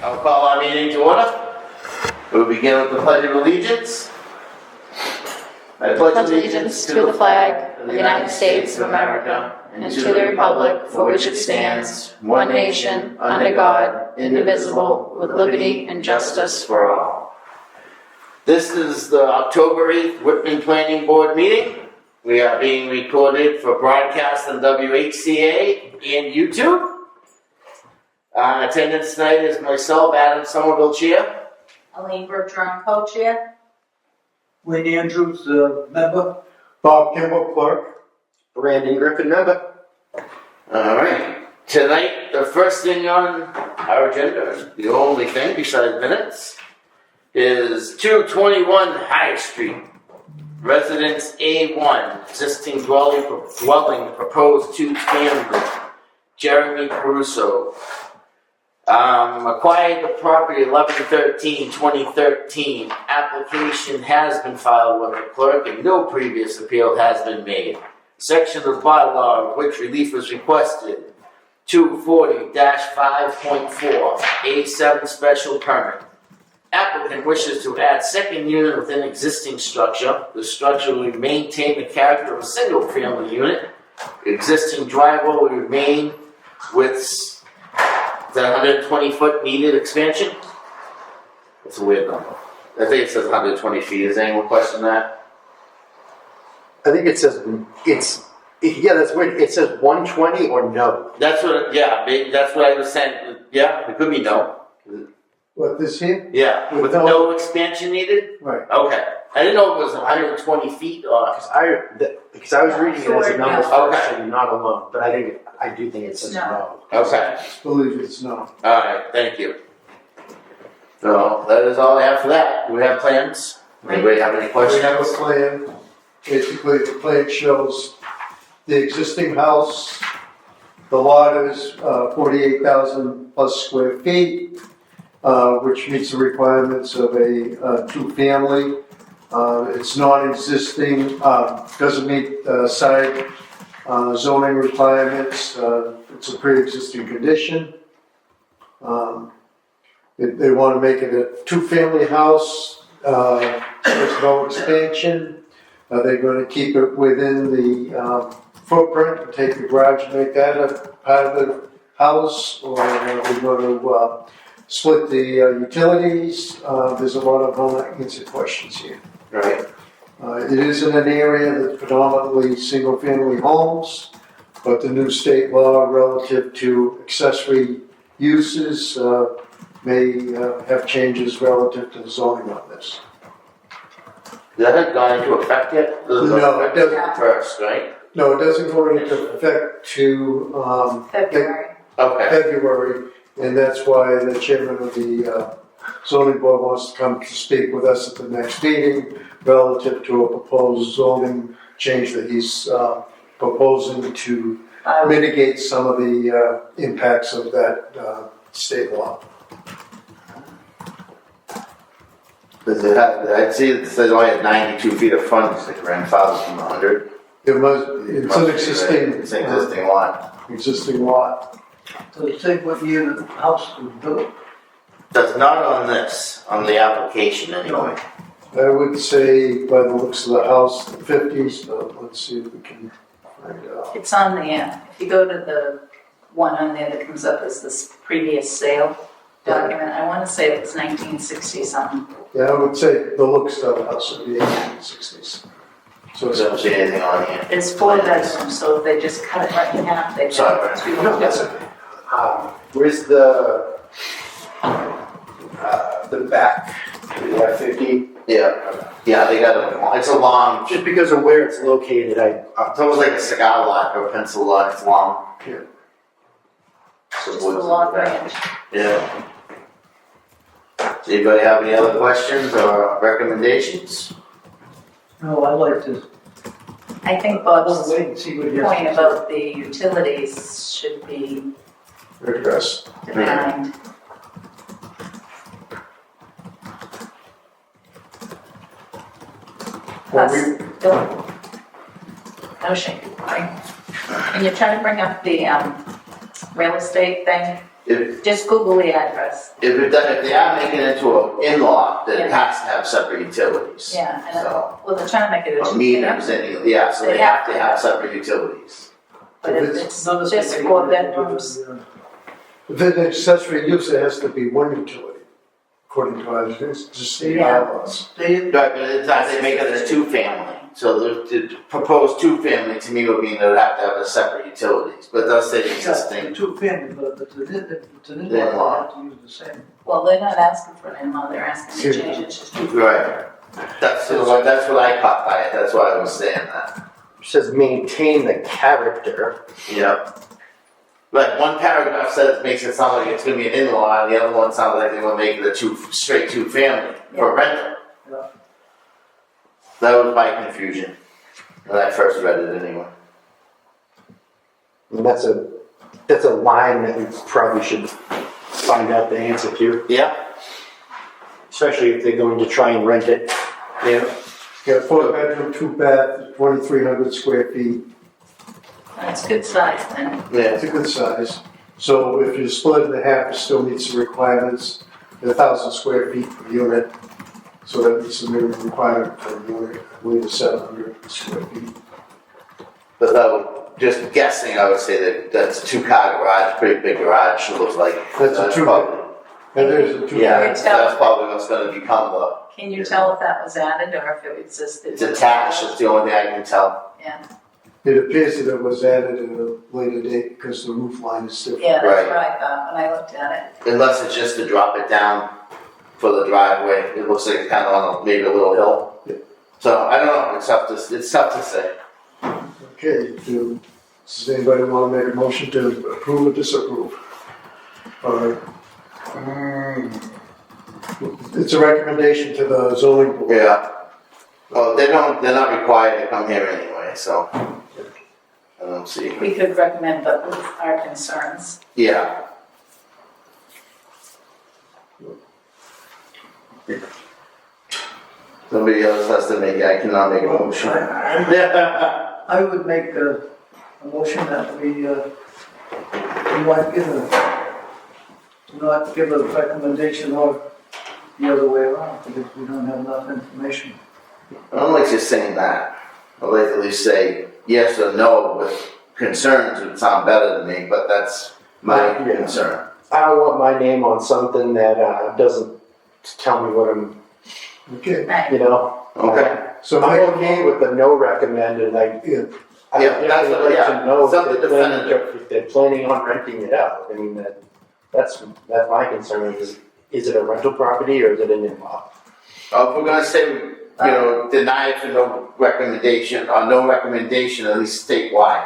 I'll call our meeting to order. We'll begin with the Pledge of Allegiance. I pledge allegiance to the flag of the United States of America and to the republic for which it stands, one nation, under God, indivisible, with liberty and justice for all. This is the October 8th Whitman Planning Board meeting. We are being recorded for broadcast on WHCA and YouTube. Attendance tonight is myself, Adam Somerville, Chair. Elaine Bertrand, co-chair. Wayne Andrews, member. Bob Kimball, clerk. Brandon Griffin, member. All right. Tonight, the first thing on our agenda, the only thing besides minutes, is 221 High Street. Residence A1, existing dwelling proposed two-family. Jeremy Caruso. Acquired the property 11/13/2013. Application has been filed with the clerk and no previous appeal has been made. Section of bylaw of which relief was requested. 240-5.4 A7 special permit. Applicant wishes to add second unit within existing structure. The structure will maintain the character of a single family unit. Existing driveway will remain with the 120 foot needed expansion. That's a weird number. I think it says 120 feet. Is anyone question that? I think it says, that's weird. It says 120 or no. That's what, that's what I was saying. Yeah, it could be no. What, this here? Yeah, with no expansion needed? Right. Okay. I didn't know it was 120 feet or. Because I was reading it as a number no. first Okay. and not alone, but I do think it says no. Okay. I believe it's no. Alright, thank you. So, that is all I have for that. Do we have plans? Anybody have any We questions? have a plan. Basically, the plan shows the existing house. The lot is 48,000 plus square feet, which meets the requirements of a two-family. It's non-existing, doesn't meet side zoning requirements. It's a pre-existing condition. They want to make it a two-family house. There's no expansion. They're going to keep it within the footprint and take the garage and make that a part of the house. Or we're going to split the utilities. There's a lot of unanswered questions here. Right. It is in an area that's predominantly single-family homes, but the new state law relative to accessory uses may have changes relative to the zoning on this. That hasn't gone into effect yet? No, it doesn't. First, right? No, it doesn't go into effect to February. Okay. February, and that's why the chairman of the zoning board wants to come to speak with us at the next meeting relative to a proposed zoning change that he's proposing to mitigate some of the impacts of that state law. Does it have, I see it says only at 92 feet of frontage, the grandfather's from 100. It's an existing, It's an existing lot. existing lot. Does it say what year the house was built? Does not on this, on the application anyway. I would say by the looks of the house, the 50s, but let's see if we can find out. It's on the, if you go to the one on there that comes up as this previous sale document, I want to say it was 1960 something. Yeah, I would say the looks of the house would be 1860s. So Doesn't it's see anything on here. It's 4 bedrooms, so if they just cut it right in half, they Sorry. got 2 no, that's okay. Where's the back? Yeah, 50. Yeah. Yeah, they got it's a long, Just because of where it's located, it's almost like a cigar lot or a pencil lot, it's long. Yeah. just a long range. Yeah. Does anybody have any other questions or recommendations? No, I like to I think Bob's wait and see what he has point to say. about the utilities should be Address. defined. Well, Plus, no shame, right? And you're trying to bring up the real estate thing, If, Just Google the address. if they are making it into an in-law, then it Yeah. has to have separate utilities. Yeah, and, So, well, they're trying to make it a or two-family, meters, yeah, so they have to have separate utilities. but if If it's none of just the- 4 bedrooms. If it's an accessory use, it has to be one utility, according to our state Yeah. bylaws. They, Right, but it's not, they make it a two-family. So the proposed two-family to me would mean they would have to have a separate utilities, but that's the it's existing. a two-family, but it's an In-law. in-law, they have to use the same. Well, they're not asking for an in-law, they're asking to change it to two. Right. That's what I caught by it, that's why I was saying that. It says maintain the character. Yep. Like one paragraph says, makes it sound like it's gonna be an in-law, and the other one sounds like they wanna make it a straight two-family for rental. Yeah. That was my confusion, when I first read it anyway. And that's a line that we probably should find out the answer to, Yeah? especially if they're going to try and rent it. Yeah. Yeah, 4 bedroom, 2 bath, 2,300 square feet. That's good size then. Yeah. It's a good size. So if you split it in half, it still meets the requirements, 1,000 square feet per unit. So that meets the minimum requirement for a unit, I believe it's 700 square feet. But that would, just guessing, I would say that that's a two-car garage, pretty big garage, it looks like. That's a two- probably- And there's a 2 Yeah, bath. that's probably what's gonna become the, Can you tell if that was added or if it existed? it's attached, it's the only thing I can tell. Yeah, It appears that it was added at a later date because the roof line is different. yeah, that's Right. what I thought when I looked at Unless it's just to drop it down for the driveway, it looks like it's kind of on maybe a little hill. Yeah. So, I don't know, it's tough to say. Okay, does anybody want to make a motion to approve or disapprove? Or, it's a recommendation to the zoning board. Yeah. Well, they're not required to come here anyway, so. I don't see. it. We could recommend, but with our concerns. Yeah. Somebody else has to make it, I cannot make a motion. I would make a motion that we not give a recommendation or the other way around, because we don't have enough information. I don't like just saying that. I'd like to at least say yes or no with concerns would sound better to me, but that's my Yeah. concern. I don't want my name on something that doesn't tell me what I'm, Okay, Right. you know. Okay. so I'm Mike, okay with the no recommended, like, yeah, I Yeah, would that's definitely what- like yeah, to know something if they're planning definitive. if they're planning on renting it out. I mean, that's my concern is it a rental property or is it an in-law? If we're gonna say, deny it for no recommendation, or no recommendation, at least state why.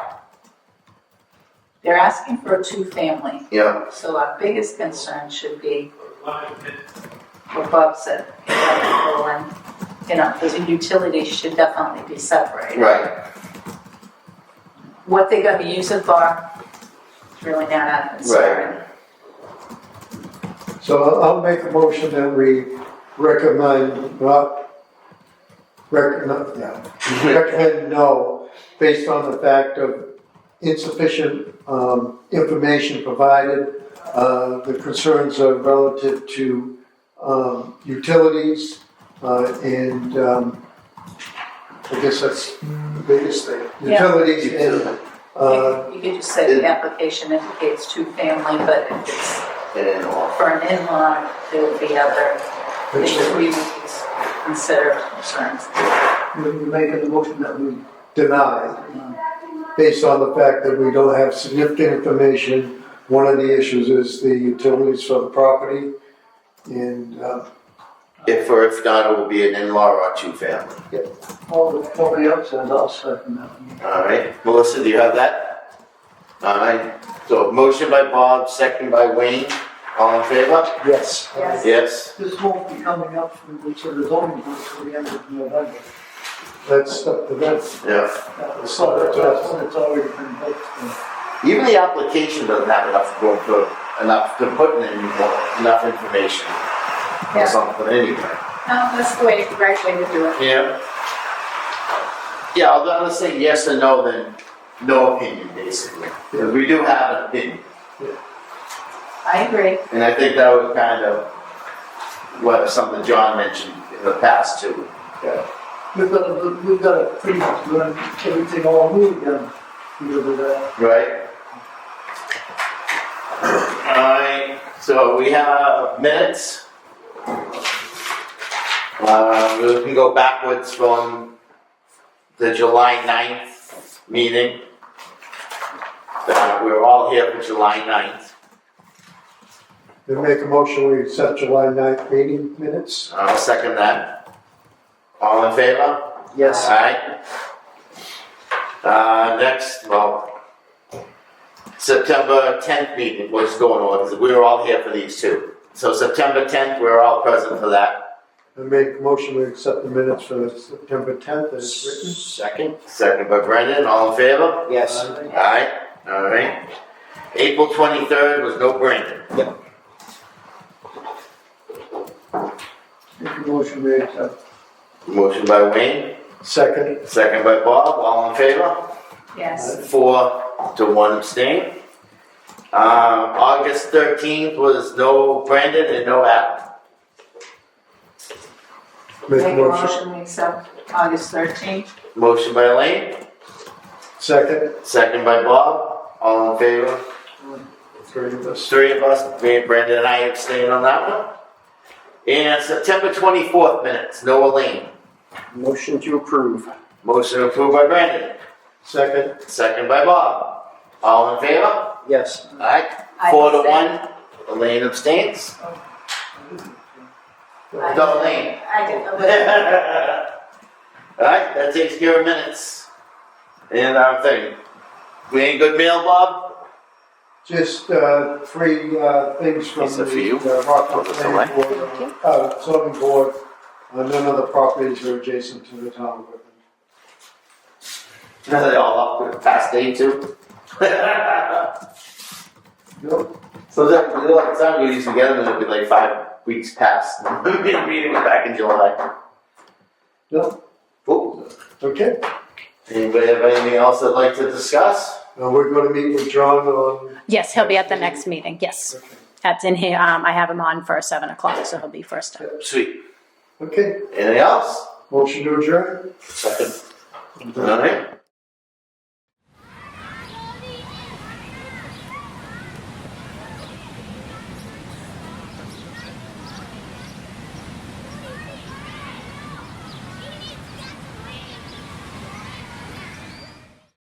They're asking for a two-family, Yeah, so our biggest concern should be what Bob said. Because the utilities should definitely be separated. right. What they're gonna use it for, is really not our concern. so I'll make a motion that we recommend recommend no, based on the fact of insufficient information provided. The concerns are relative to utilities, and I guess that's the biggest thing. Yeah. Utilities and, You could just say the application indicates two-family, but if it's In-law. for an in-law, there would be other things we would consider concerns. We're making a motion that we denied, based on the fact that we don't have significant information. One of the issues is the utilities for the property, and If not, it will be an in-law or a two-family. all the, nobody else says, I'll second that. All right, Melissa, do you have that? All right, so motion by Bob, second by Wayne, all in favor? Yes. Yes. Yes? This won't be coming up from the zoning board till the end of November. that's up to them. Yeah. So that's when it's already been booked. Even the application doesn't have enough to put in enough information or Yeah. something anyway. No, that's the way, the right way to do it. Yeah. Yeah, I'll rather say yes or no than no opinion, basically. Because we do have an opinion. I agree. And I think that was kind of what something John mentioned in the past too. Yeah. We've got to pretty much learn everything all new again. Because of that. Right? Alright, so we have minutes. We can go backwards from the July 9th meeting. We were all here for July 9th. We make a motion, we accept July 9th meeting minutes. I'll second that. All in favor? Yes. Alright. Next, well, September 10th meeting, what's going on, because we were all here for these two. So September 10th, we were all present for that. I make a motion, we accept the minutes for September 10th as written. Second? Second by Brendan, all in favor? Yes. Alright, alright. April 23rd was no Brendan. Make a motion, we accept. Motion by Wayne, Second. second by Bob, all in favor? Yes. 4-1 abstain. August 13th was no Brandon and no Adam. Make a Make a motion. motion, we accept August 13th. Motion by Elaine, Second. second by Bob, all in favor? Three of us. Three of us, me, Brandon, and I abstain on that one. And September 24th minutes, no Elaine. Motion to approve. Motion approved by Brandon, Second. second by Bob. All in favor? Yes. Alright, I 4-1, Elaine abstains. No, Elaine. I did. Alright, that takes care of minutes. And our thing. We ain't good mail, Bob? Just three things from These are for you. the Rockland Throw this Planning Board, zoning board. None of the properties are adjacent to the town of Whitman. Are they all up to past day too? Nope. So that, like, time we used to get them, and it'd be like 5 weeks past. The meeting was back in July. No. Cool. Okay. Anybody have anything else they'd like to discuss? We're going to meet with John on. Yes, he'll be at the next meeting, yes. Okay. That's in here, I have him on for 7 o'clock, so he'll be first up. Sweet. Okay. Anything else? Motion to adjourn. Second. Alright.